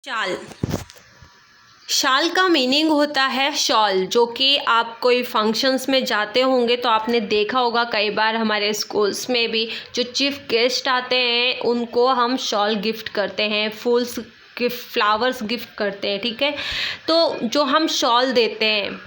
शाल। शाल का मीनिंग होता है शॉल, जो कि आप कोई फंक्शंस में जाते होंगे तो आपने देखा होगा कई बार हमारे स्कूल्स में भी जो चीफ गेस्ट आते हैं उनको हम शॉल गिफ्ट करते हैं, फूल्स गिफ्ट, फ्लावर्स गिफ्ट करते हैं। ठीक है, तो जो हम शॉल देते हैं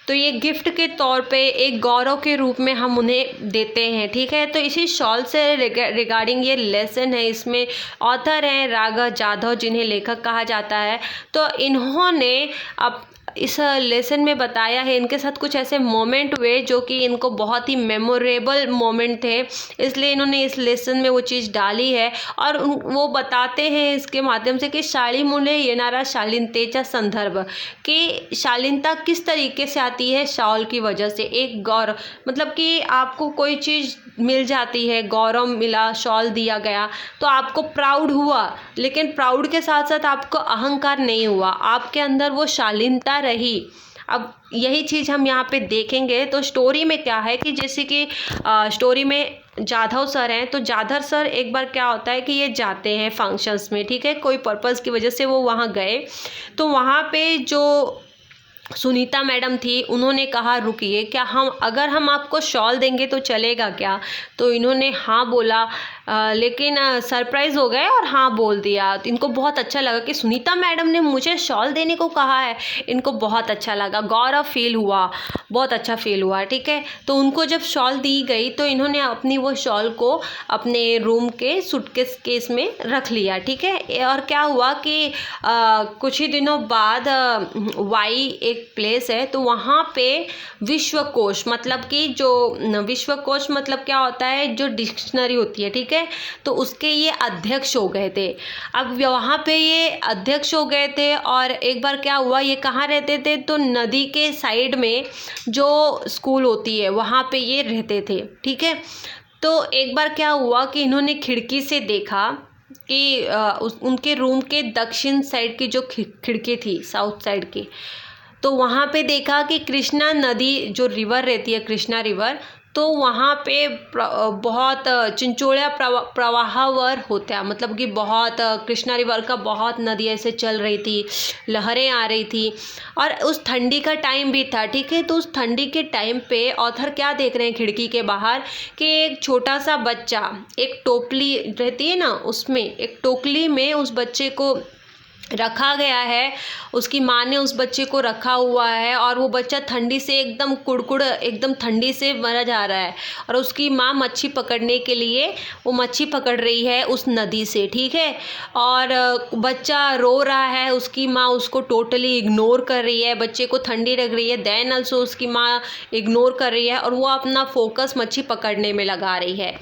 तो ये गिफ्ट के तौर पे एक गौरव के रूप में हम उन्हें देते हैं। ठीक है, तो इसी शॉल से रिगार्डिंग ये लेसन है। इसमें ऑथर हैं राघव जाधव, जिन्हें लेखक कहा जाता है। तो इन्होंने अब इस लेसन में बताया है, इनके साथ कुछ ऐसे मोमेंट हुए जो कि इनको बहुत ही मेमोरेबल मोमेंट थे, इसलिए इन्होंने इस लेसन में वो चीज़ डाली है। और वो बताते हैं इसके माध्यम से कि शाली मुले येनारा शालीनतेचा संदर्भ, कि शालीनता किस तरीके से आती है शॉल की वजह से। एक गौरव, मतलब कि आपको कोई चीज़ मिल जाती है, गौरव मिला, शॉल दिया गया तो आपको प्राउड हुआ, लेकिन प्राउड के साथ साथ आपको अहंकार नहीं हुआ, आपके अंदर वो शालीनता रही। अब यही चीज़ हम यहाँ पे देखेंगे। तो स्टोरी में क्या है कि जैसे कि स्टोरी में जाधव सर हैं, तो जाधव सर एक बार क्या होता है कि ये जाते हैं फंक्शंस में। ठीक है, कोई पर्पज़ की वजह से वो वहाँ गए, तो वहाँ पे जो सुनीता मैडम थी उन्होंने कहा रुकिए, क्या अगर हम आपको शॉल देंगे तो चलेगा क्या? तो इन्होंने हाँ बोला, लेकिन सरप्राइज़ हो गए और हाँ बोल दिया। तो इनको बहुत अच्छा लगा कि सुनीता मैडम ने मुझे शॉल देने को कहा है, इनको बहुत अच्छा लगा, गौरव फील हुआ, बहुत अच्छा फील हुआ। ठीक है, तो उनको जब शॉल दी गई तो इन्होंने अपनी वो शॉल को अपने रूम के सूटकेस केस में रख लिया। ठीक है, और क्या हुआ कि कुछ ही दिनों बाद वाई एक प्लेस है, तो वहाँ पे विश्वकोश, मतलब कि जो विश्वकोश मतलब क्या होता है, जो डिक्शनरी होती है। ठीक है, तो उसके ये अध्यक्ष हो गए थे। अब वहाँ पे ये अध्यक्ष हो गए थे, और एक बार क्या हुआ, ये कहाँ रहते थे, तो नदी के साइड में जो स्कूल होती है वहाँ पे ये रहते थे। ठीक है, तो एक बार क्या हुआ कि इन्होंने खिड़की से देखा कि उनके रूम के दक्षिण साइड की जो खिड़की थी, साउथ साइड की, तो वहाँ पे देखा कि कृष्णा नदी जो रिवर रहती है, कृष्णा रिवर, तो वहाँ पे बहुत चिंचोड़िया प्रवाहवर होता है, मतलब कि बहुत कृष्णा रिवर का बहुत नदी ऐसे चल रही थी, लहरें आ रही थी, और उस ठंडी का टाइम भी था। ठीक है, तो उस ठंडी के टाइम पे ऑथर क्या देख रहे हैं खिड़की के बाहर कि एक छोटा सा बच्चा, एक टोकली रहती है ना, उसमें एक टोकली में उस बच्चे को रखा गया है, उसकी माँ ने उस बच्चे को रखा हुआ है, और वो बच्चा ठंडी से एकदम कुड़कुड़, एकदम ठंडी से मरा जा रहा है, और उसकी माँ मच्छी पकड़ने के लिए वो मच्छी पकड़ रही है उस नदी से। ठीक है, और बच्चा रो रहा है, उसकी माँ उसको टोटली इग्नोर कर रही है, बच्चे को ठंडी लग रही है, देन ऑल्सो उसकी माँ इग्नोर कर रही है, और वो अपना फोकस मच्छी पकड़ने में लगा रही है।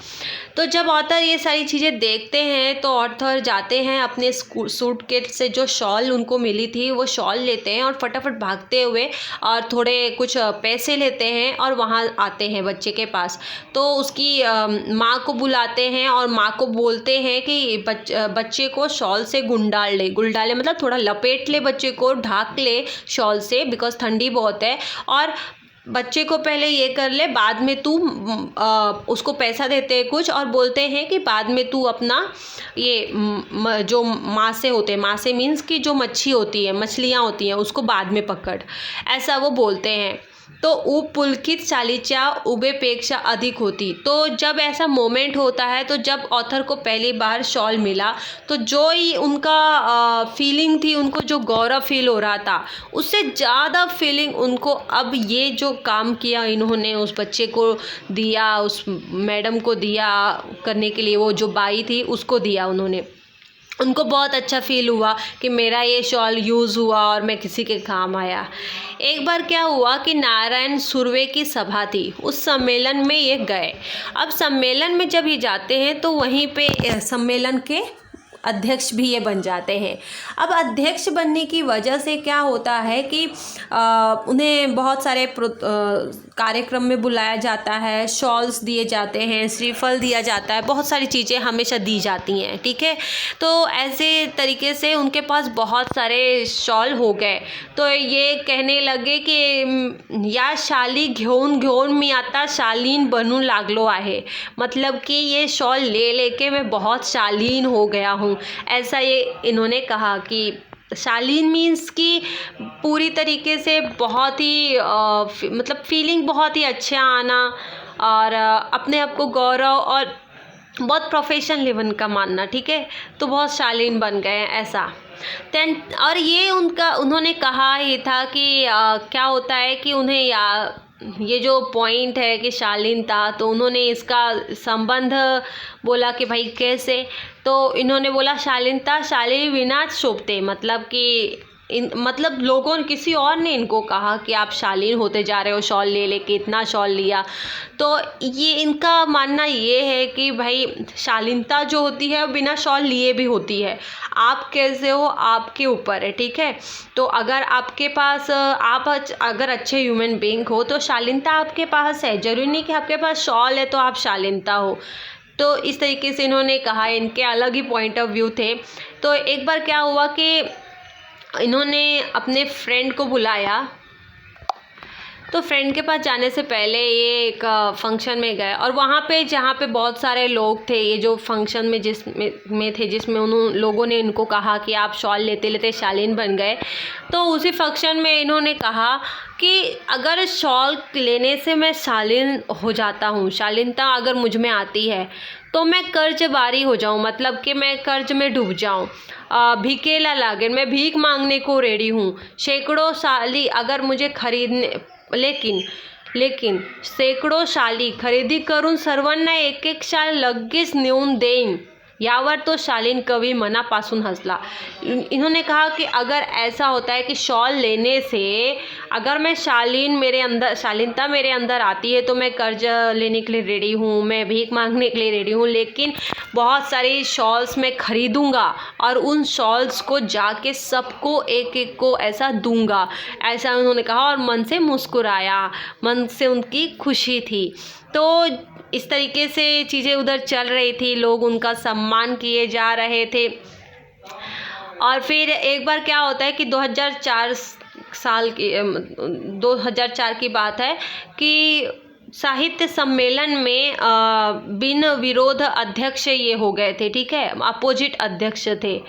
तो जब ऑथर ये सारी चीज़ें देखते हैं तो ऑथर जाते हैं अपने सूटकेस से जो शॉल उनको मिली थी वो शॉल लेते हैं, और फटाफट भागते हुए और थोड़े कुछ पैसे लेते हैं और वहाँ आते हैं बच्चे के पास। तो उसकी माँ को बुलाते हैं और माँ को बोलते हैं कि बच्चे को शॉल से गुंडाल ले मतलब थोड़ा लपेट ले, बच्चे को ढाक ले शॉल से, बिकॉज ठंडी बहुत है, और बच्चे को पहले ये कर ले, बाद में तू उसको पैसा देते हैं कुछ, और बोलते हैं कि बाद में तू अपना ये जो मासे होते हैं, मासे मीन्स कि जो मच्छी होती है, मछलियाँ होती हैं, उसको बाद में पकड़, ऐसा वो बोलते हैं। तो पुलकित शालीच्या उभेपेक्षा अधिक होती। तो जब ऐसा मोमेंट होता है, तो जब ऑथर को पहली बार शॉल मिला तो जो ही उनका फीलिंग थी, उनको जो गौरव फील हो रहा था, उससे ज़्यादा फीलिंग उनको अब ये जो काम किया इन्होंने, उस बच्चे को दिया, उस मैडम को दिया करने के लिए, वो जो बाई थी उसको दिया उन्होंने, उनको बहुत अच्छा फील हुआ कि मेरा ये शॉल यूज़ हुआ और मैं किसी के काम आया। एक बार क्या हुआ कि नारायण सुर्वे की सभा थी, उस सम्मेलन में ये गए। अब सम्मेलन में जब ये जाते हैं तो वहीं पे सम्मेलन के अध्यक्ष भी ये बन जाते हैं। अब अध्यक्ष बनने की वजह से क्या होता है कि उन्हें बहुत सारे कार्यक्रम में बुलाया जाता है, शॉल्स दिए जाते हैं, श्रीफल दिया जाता है, बहुत सारी चीज़ें हमेशा दी जाती हैं। ठीक है, तो ऐसे तरीके से उनके पास बहुत सारे शॉल हो गए, तो ये कहने लगे कि या शाली घेऊन घेऊन मी आता शालीन बनू लागलो आहे, मतलब कि ये शॉल ले लेके मैं बहुत शालीन हो गया हूँ, हूँ, ऐसा ये इन्होंने कहा कि शालीन मीन्स कि पूरी तरीके से बहुत ही मतलब फीलिंग बहुत ही अच्छा आना और अपने आप को गौरव और बहुत प्रोफेशनल लेवल का मानना, ठीक है, तो बहुत शालीन बन गए हैं ऐसा। देन और ये उन्होंने कहा ये था कि क्या होता है कि उन्हें ये जो पॉइंट है कि शालीनता, तो उन्होंने इसका संबंध बोला कि भाई कैसे, तो इन्होंने बोला शालीनता शाली विना शोभते, मतलब कि मतलब लोगों ने, किसी और ने इनको कहा कि आप शालीन होते जा रहे हो शॉल ले लेके, इतना शॉल लिया। तो ये इनका मानना ये है कि भाई शालीनता जो होती है वो बिना शॉल लिए भी होती है, आप कैसे हो आपके ऊपर है, ठीक है। तो अगर आपके पास अगर अच्छे ह्यूमन बीइंग हो तो शालीनता आपके पास है, ज़रूरी नहीं कि आपके पास शॉल है तो आप शालीनता हो। तो इस तरीके से इन्होंने कहा, इनके अलग ही पॉइंट ऑफ व्यू थे। तो एक बार क्या हुआ कि इन्होंने अपने फ्रेंड को बुलाया, तो फ्रेंड के पास जाने से पहले ये एक फंक्शन में गए और वहाँ पे जहाँ पे बहुत सारे लोग थे, ये जो फंक्शन में जिसमें थे, जिसमें उन लोगों ने इनको कहा कि आप शॉल लेते लेते शालीन बन गए, तो उसी फंक्शन में इन्होंने कहा कि अगर शॉल लेने से मैं शालीन हो जाता हूँ, शालीनता अगर मुझ में आती है तो मैं कर्जबारी हो जाऊँ, मतलब कि मैं कर्ज में डूब जाऊँ, भिकेला लागे, मैं भीख मांगने को रेडी हूँ, सैकड़ों साली अगर मुझे खरीदने, लेकिन सैकड़ों शाली खरेदी करून सर्वांना एक एक शाल लगेच नेऊन देईन, यावर तो शालीन कवि मनापासून हंसला। इन्होंने कहा कि अगर ऐसा होता है कि शॉल लेने से अगर मैं शालीनता मेरे अंदर आती है तो मैं कर्ज लेने के लिए रेडी हूँ, मैं भीख मांगने के लिए रेडी हूँ, लेकिन बहुत सारी शॉल्स मैं खरीदूँगा और उन शॉल्स को जाके सबको एक एक को ऐसा दूंगा, ऐसा उन्होंने कहा और मन से मुस्कुराया, मन से उनकी खुशी थी। तो इस तरीके से चीज़ें उधर चल रही थी, लोग उनका सम्मान किए जा रहे थे। और फिर एक बार क्या होता है कि 2004 की बात है कि साहित्य सम्मेलन में बिन विरोध अध्यक्ष ये हो गए थे, ठीक है, अपोजिट अध्यक्ष थे।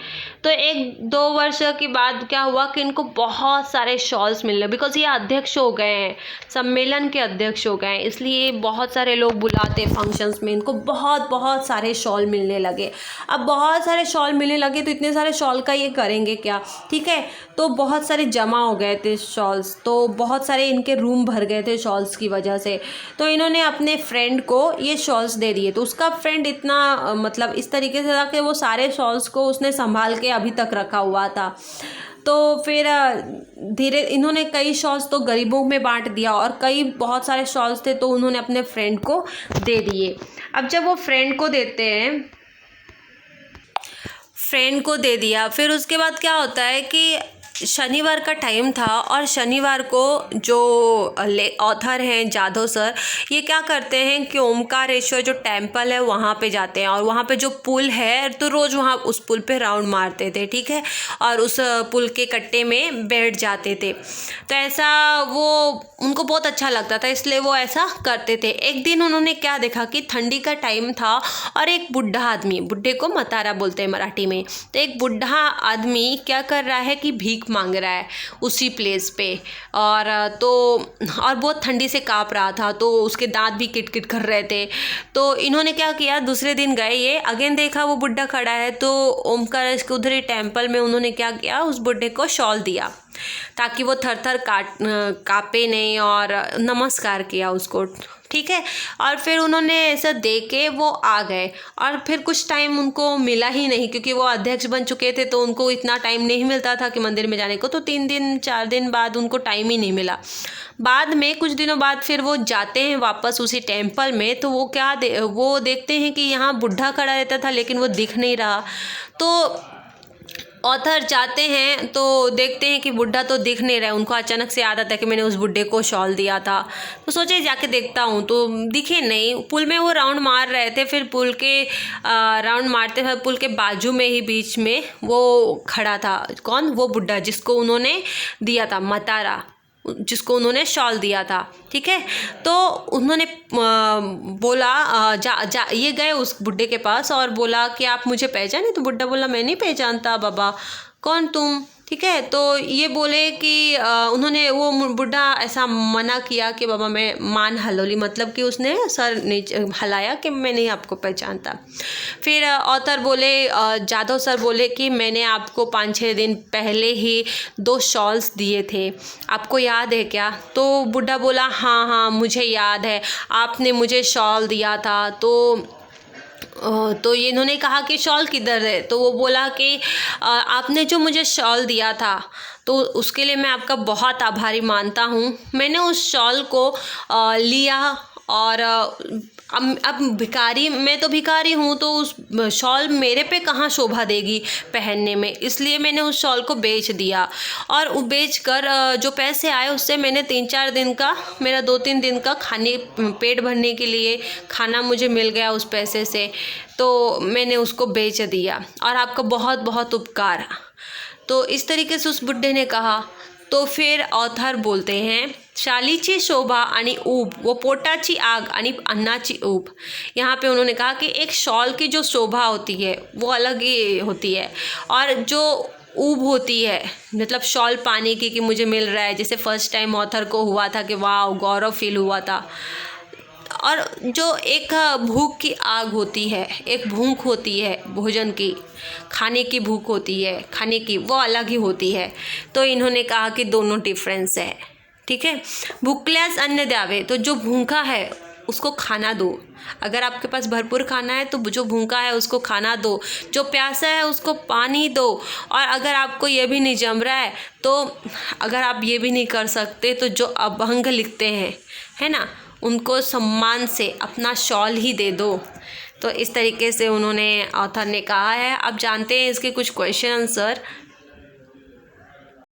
तो 1-2 वर्ष के बाद क्या हुआ कि इनको बहुत सारे शॉल्स मिलने, बिकॉज ये अध्यक्ष हो गए हैं, सम्मेलन के अध्यक्ष हो गए हैं, इसलिए बहुत सारे लोग बुलाते फंक्शंस में, इनको बहुत सारे शॉल मिलने लगे। अब बहुत सारे शॉल मिलने लगे तो इतने सारे शॉल का ये करेंगे क्या, ठीक है, तो बहुत सारे जमा हो गए थे शॉल्स, तो बहुत सारे इनके रूम भर गए थे शॉल्स की वजह से। तो इन्होंने अपने फ्रेंड को ये शॉल्स दे दिए, तो उसका फ्रेंड इतना मतलब इस तरीके से था कि वो सारे शॉल्स को उसने संभाल के अभी तक रखा हुआ था। तो फिर इन्होंने कई शॉल्स तो गरीबों में बांट दिया और बहुत सारे शॉल्स थे तो उन्होंने अपने फ्रेंड को दे दिए। अब जब वो फ्रेंड को दे दिया, फिर उसके बाद क्या होता है कि शनिवार का टाइम था और शनिवार को जो ऑथर हैं जाधव सर, ये क्या करते हैं कि ओमकारेश्वर जो टेम्पल है वहाँ पे जाते हैं और वहाँ पे जो पुल है तो रोज़ वहाँ उस पुल पे राउंड मारते थे, ठीक है, और उस पुल के कट्टे में बैठ जाते थे। तो ऐसा वो उनको बहुत अच्छा लगता था, इसलिए वो ऐसा करते थे। एक दिन उन्होंने क्या देखा कि ठंडी का टाइम था और एक बुढ़ा आदमी, बुढ़े को मतारा बोलते हैं मराठी में, तो एक बुढ़ा आदमी क्या कर रहा है कि भीख मांग रहा है उसी प्लेस पे, और बहुत ठंडी से काँप रहा था, तो उसके दांत भी किटकिट कर रहे थे। तो इन्होंने क्या किया, दूसरे दिन गए ये अगेन, देखा वो बुढ़ा खड़ा है, तो ओमकारेश्वर के उधर ही टेम्पल में उन्होंने क्या किया, उस बुढ़े को शॉल दिया ताकि वो थर काँपे नहीं, और नमस्कार किया उसको, ठीक है। और फिर उन्होंने ऐसा दे के वो आ गए और फिर कुछ टाइम उनको मिला ही नहीं, क्योंकि वो अध्यक्ष बन चुके थे तो उनको इतना टाइम नहीं मिलता था कि मंदिर में जाने को, तो 3-4 दिन बाद उनको टाइम ही नहीं मिला। बाद में कुछ दिनों बाद फिर वो जाते हैं वापस उसी टेम्पल में, तो वो देखते हैं कि यहाँ बुढ़ा खड़ा रहता था लेकिन वो दिख नहीं रहा। तो ऑथर जाते हैं तो देखते हैं कि बुढ़ा तो दिख नहीं रहा है, उनको अचानक से याद आता है कि मैंने उस बुढ़े को शॉल दिया था, तो सोचे जाके देखता हूँ, तो दिखे नहीं। पुल में वो राउंड मार रहे थे, फिर पुल के राउंड मारते हुए पुल के बाजू में ही बीच में वो खड़ा था, कौन, वो बुढ़ा जिसको उन्होंने दिया था मतारा, जिसको उन्होंने शॉल दिया था, ठीक है। तो उन्होंने बोला ये गए उस बुड्ढे के पास और बोला कि आप मुझे पहचाने? तो बुड्ढा बोला मैं नहीं पहचानता बाबा, कौन तुम, ठीक है। तो ये बोले कि उन्होंने वो बुड्ढा ऐसा मना किया कि बाबा मैं मान हलौली, मतलब कि उसने सर नीचे हलाया कि मैं नहीं आपको पहचानता। फिर ऑथर बोले, जाधव सर बोले कि मैंने आपको 5-6 दिन पहले ही 2 शॉल्स दिए थे, आपको याद है क्या? तो बुड्ढा बोला हाँ हाँ मुझे याद है, आपने मुझे शॉल दिया था। तो ये इन्होंने कहा कि शॉल किधर है? तो वो बोला कि आपने जो मुझे शॉल दिया था तो उसके लिए मैं आपका बहुत आभारी मानता हूँ। मैंने उस शॉल को लिया और अब भिखारी, मैं तो भिखारी हूँ, तो उस शॉल मेरे पे कहाँ शोभा देगी पहनने में, इसलिए मैंने उस शॉल को बेच दिया। और वो बेच कर जो पैसे आए उससे मैंने 3-4 दिन का, मेरा 2-3 दिन का पेट भरने के लिए खाना मुझे मिल गया उस पैसे से, तो मैंने उसको बेच दिया और आपका बहुत बहुत उपकार। तो इस तरीके से उस बुड्ढे ने कहा। तो फिर ऑथर बोलते हैं, शालीची शोभा आणि ऊब वो पोटाची आग आणि अन्नाची ऊब। यहाँ पे उन्होंने कहा कि एक शॉल की जो शोभा होती है वो अलग ही होती है, और जो ऊब होती है मतलब शॉल पाने की कि मुझे मिल रहा है, जैसे फर्स्ट टाइम ऑथर को हुआ था कि वाह गौरव फील हुआ था। और जो एक भूख की आग होती है, एक भूख होती है भोजन की, खाने की भूख होती है खाने की, वो अलग ही होती है। तो इन्होंने कहा कि दोनों डिफरेंस है, ठीक है। भूखल्यास अन्न द्यावे, तो जो भूखा है उसको खाना दो। अगर आपके पास भरपूर खाना है तो जो भूखा है उसको खाना दो, जो प्यासा है उसको पानी दो। और अगर आपको ये भी नहीं जम रहा है, तो अगर आप ये भी नहीं कर सकते, तो जो अभंग लिखते हैं, है ना, उनको सम्मान से अपना शॉल ही दे दो। तो इस तरीके से उन्होंने ऑथर ने कहा है। अब जानते हैं इसके कुछ क्वेश्चन आंसर।